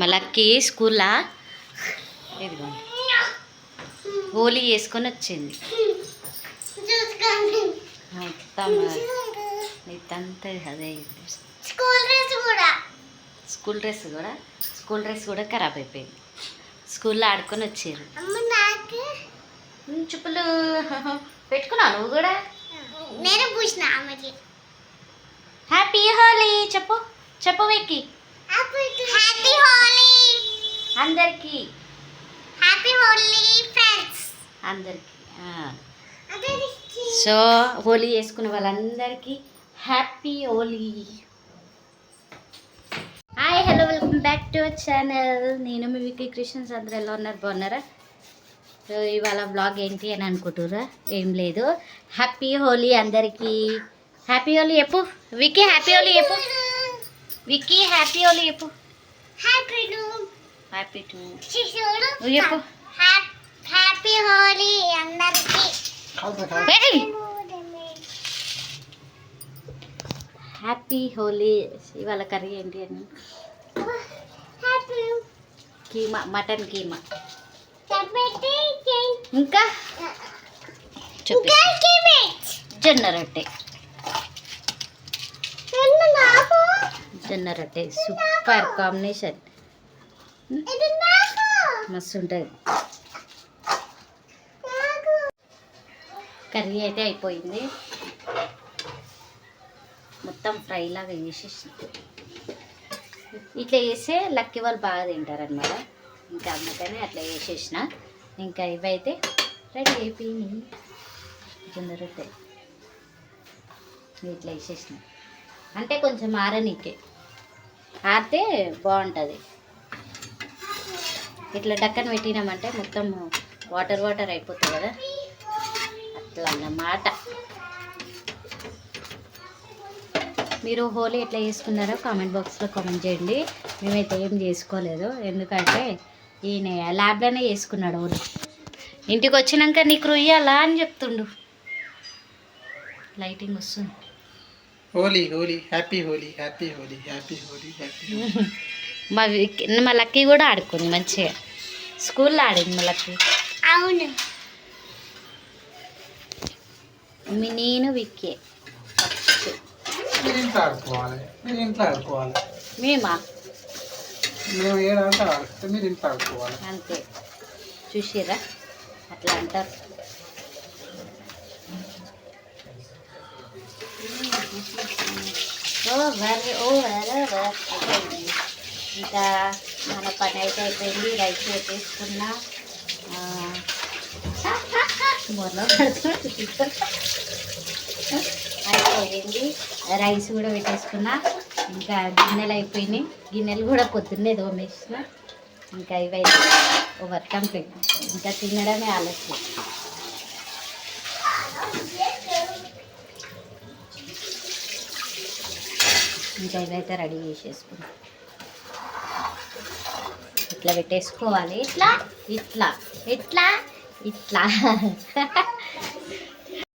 మళ్ళీ స్కూల్లో ఇదిగోండి హోలీ వేసుకొని వచ్చింది. మొత్తం ఇదంతా అదే స్కూల్ డ్రెస్ కూడా ఖరాబ్ అయిపోయింది. స్కూల్లో ఆడుకొని వచ్చారు. చెప్పులు పెట్టుకున్నావు నువ్వు కూడా? నేను పూసిన హ్యాపీ హోలీ చెప్పు చెప్పు వెక్కి. హ్యాపీ హోలీ అందరికి హ్యాపీ హోలీ ఫ్రెండ్స్ అందరికి. సో హోలీ వేసుకున్న వాళ్ళందరికీ happy Holi. Hi hello welcome back to our channel. నేను మీ వికీ క్రిస్టియన్స్. అందరూ ఎలా ఉన్నారు? బాగున్నారా? సో ఇవాళ బ్లాగ్ ఏంటి అని అనుకుంటుర్రా? ఏం లేదు, హ్యాపీ హోలీ అందరికీ. హ్యాపీ హోలీ చెప్పు వికీ. హ్యాపీ హోలీ చెప్పు వికీ. హ్యాపీ హోలీ చెప్పు. హ్యాపీ టు నువ్వు చెప్పు. హ్యాపీ హోలీ అందరికీ. హ్యాపీ హోలీ. ఇవాళ కర్రీ ఏంటి అని? కీమా, మటన్ కీమా. ఇంకా జొన్న రొట్టె. జొన్న రొట్టె సూపర్ కాంబినేషన్, మస్తు ఉంటుంది. కర్రీ అయితే అయిపోయింది, మొత్తం ఫ్రై లాగా వేసేసి. ఇట్లా వేస్తే లక్కీ వాళ్ళు బాగా తింటారనమాట. ఇంకా అందుకని అట్లా వేసేసిన. ఇంకా ఇవైతే రెడీ అయిపోయినాయి. జొన్న రొట్టె ఇట్లా వేసేసిన, అంటే కొంచెం ఆరనీకే, ఆరితే బాగుంటుంది. ఇట్లా డక్కన పెట్టినామంటే మొత్తం వాటర్ వాటర్ అయిపోతుంది కదా, అట్లా అన్నమాట. మీరు హోలీ ఎట్లా చేసుకున్నారో కామెంట్ బాక్స్లో కామెంట్ చేయండి. మేమైతే ఏం చేసుకోలేదు, ఎందుకంటే ఈయన ల్యాబ్లోనే చేసుకున్నాడు హోలీ. ఇంటికి వచ్చినాక నీకు రుయ్యాలా అని చెప్తుండు. లైటింగ్ వస్తుంది. Holi Holi happy Holi happy Holi happy Holi happy. మా లక్కీ కూడా ఆడుకుంది మంచిగా, స్కూల్లో ఆడింది మా లక్కీ. అవును, నేను విక్కే. మీరు ఇంట్లో ఆడుకోవాలి, మీరు ఇంట్లో ఆడుకోవాలి. మేమా? మేము ఏదంటే ఆడుకుంటే మీరు ఇంట్లో ఆడుకోవాలి. అంతే, చూసిరా అట్లా అంటారు. ఇంకా మన పని అయితే అయిపోయింది. రైస్ పెట్టేసుకున్నా, అయిపోయింది. రైస్ కూడా పెట్టేసుకున్నా. ఇంకా గిన్నెలు అయిపోయినాయి, గిన్నెలు కూడా పొద్దున్నే తోమేసిన. ఇంకా ఇవైతే ఓవర్ కంప్లీట్. ఇంకా తినడమే ఆలస్యం. ఇంకా ఇవైతే రెడీ చేసేసుకున్నాం. ఇట్లా పెట్టేసుకోవాలి, ఇట్లా ఇట్లా ఇట్లా ఇట్లా